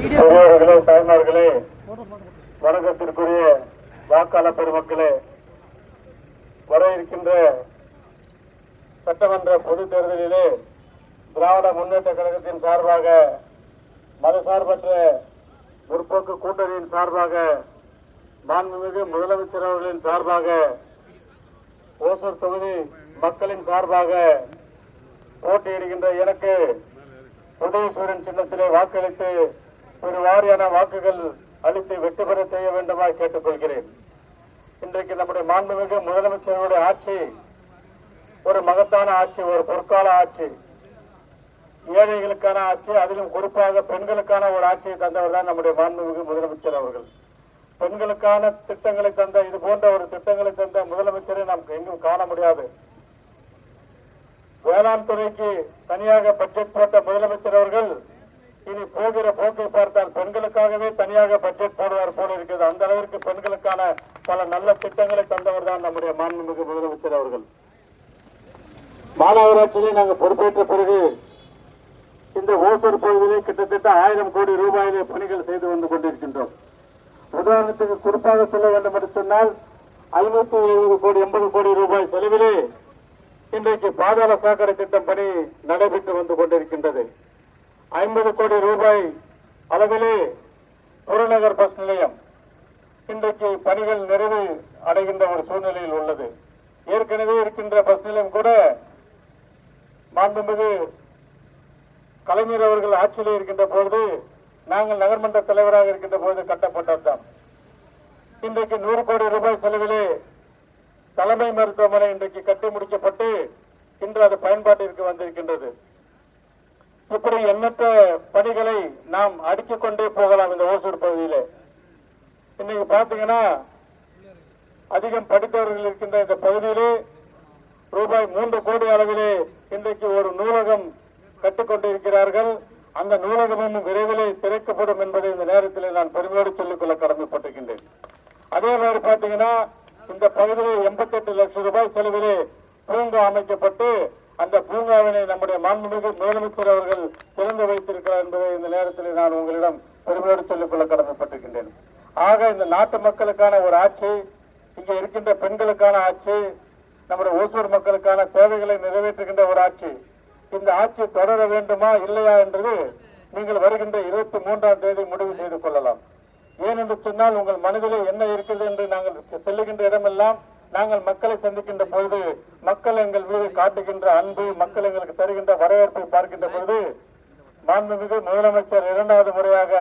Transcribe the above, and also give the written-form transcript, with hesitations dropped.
பெரியவர்களே, தாய்மார்களே, வணக்கத்திற்குரிய வாக்காளர் பெருமக்களே, வர இருக்கின்ற சட்டமன்ற பொதுத் தேர்தலிலே திராவிட முன்னேற்ற கழகத்தின் சார்பாக, மதசார்பற்ற முற்போக்கு கூட்டணியின் சார்பாக, மாண்புமிகு முதலமைச்சர் அவர்களின் சார்பாக, ஓசூர் தொகுதி மக்களின் சார்பாக போட்டியிடுகின்ற எனக்கு உதயசூரன் சின்னத்திலே வாக்களித்து ஒரு வாரியான வாக்குகள் அளித்து வெற்றி பெற செய்ய வேண்டுமாய் கேட்டுக்கொள்கிறேன். இன்றைக்கு நம்முடைய மாண்புமிகு முதலமைச்சருடைய ஆட்சி ஒரு மகத்தான ஆட்சி, ஒரு பொற்கால ஆட்சி, ஏழைகளுக்கான ஆட்சி, அதிலும் குறிப்பாக பெண்களுக்கான ஒரு ஆட்சியை தந்தவர் தான் நம்முடைய மாண்புமிகு முதலமைச்சர் அவர்கள். பெண்களுக்கான திட்டங்களை தந்த, இது போன்ற ஒரு திட்டங்களை தந்த முதலமைச்சரை நாம் எங்கும் காண முடியாது. வேளாண் துறைக்கு தனியாக பட்ஜெட் போட்ட முதலமைச்சர் அவர்கள் இனி போகிற போக்கை பார்த்தால் பெண்களுக்காகவே தனியாக பட்ஜெட் போடுவார் போல இருக்கிறது. அந்த அளவிற்கு பெண்களுக்கான பல நல்ல திட்டங்களை தந்தவர் தான் நம்முடைய மாண்புமிகு முதலமைச்சர் அவர்கள். மாநகராட்சியிலே நாங்கள் பொறுப்பேற்ற பிறகு இந்த ஓசூர் பகுதியிலே கிட்டத்தட்ட 1000 கோடி ரூபாயிலே பணிகள் செய்து வந்து கொண்டிருக்கின்றோம். உதாரணத்துக்கு குறிப்பாக சொல்ல வேண்டும் என்று சொன்னால் 570 கோடி 80 கோடி ரூபாய் செலவிலே இன்றைக்கு பாதாள சாக்கடை திட்டம் பணி நடைபெற்று வந்து கொண்டிருக்கின்றது. 50 கோடி ரூபாய் அளவிலே புறநகர் பஸ் நிலையம் இன்றைக்கு பணிகள் நிறைவு அடைகின்ற ஒரு சூழ்நிலையில் உள்ளது. ஏற்கனவே இருக்கின்ற பஸ் நிலையம் கூட மாண்புமிகு கலைஞர் அவர்கள் ஆட்சியில் இருக்கின்ற பொழுது, நாங்கள் நகர்மன்ற தலைவராக இருக்கின்ற போது கட்டப்பட்டதுதான். இன்றைக்கு 100 கோடி ரூபாய் செலவிலே தலைமை மருத்துவமனை இன்றைக்கு கட்டி முடிக்கப்பட்டு இன்று அது பயன்பாட்டிற்கு வந்திருக்கின்றது. இப்படி எண்ணற்ற பணிகளை நாம் அடுக்கிக் கொண்டே போகலாம். இந்த ஓசூர் பகுதியிலே இன்னைக்கு பாத்தீங்கன்னா அதிகம் படித்தவர்கள் இருக்கின்ற இந்த பகுதியிலே ரூபாய் 3 கோடி அளவிலே இன்றைக்கு ஒரு நூலகம் கட்டிக்கொண்டிருக்கிறார்கள். அந்த நூலகமும் விரைவிலே திறக்கப்படும் என்பதை இந்த நேரத்தில் நான் பெருமையோடு சொல்லிக்கொள்ள கடமைப்பட்டிருக்கின்றேன். அதே மாதிரி பாத்தீங்கன்னா இந்த பகுதியில் 88 லட்சம் ரூபாய் செலவிலே பூங்கா அமைக்கப்பட்டு அந்த பூங்காவினை நம்முடைய மாண்புமிகு முதலமைச்சர் அவர்கள் திறந்து வைத்திருக்கிறார் என்பதை இந்த நேரத்தில் நான் உங்களிடம் பெருமையோடு சொல்லிக்கொள்ள கடமைப்பட்டிருக்கின்றேன். ஆக இந்த நாட்டு மக்களுக்கான ஒரு ஆட்சி, இங்கே இருக்கின்ற பெண்களுக்கான ஆட்சி, நம்முடைய ஓசூர் மக்களுக்கான தேவைகளை நிறைவேற்றுகின்ற ஒரு ஆட்சி. இந்த ஆட்சி தொடர வேண்டுமா இல்லையா என்பது நீங்கள் வருகின்ற 23ஆம் தேதி முடிவு செய்து கொள்ளலாம். ஏனென்று சொன்னால் உங்கள் மனதிலே என்ன இருக்கிறது என்று நாங்கள் செல்லுகின்ற இடமெல்லாம் நாங்கள் மக்களை சந்திக்கின்ற பொழுது, மக்கள் எங்கள் மீது காட்டுகின்ற அன்பு, மக்கள் எங்களுக்கு தருகின்ற வரவேற்பை பார்க்கின்ற பொழுது, மாண்புமிகு முதலமைச்சர் 2வது முறையாக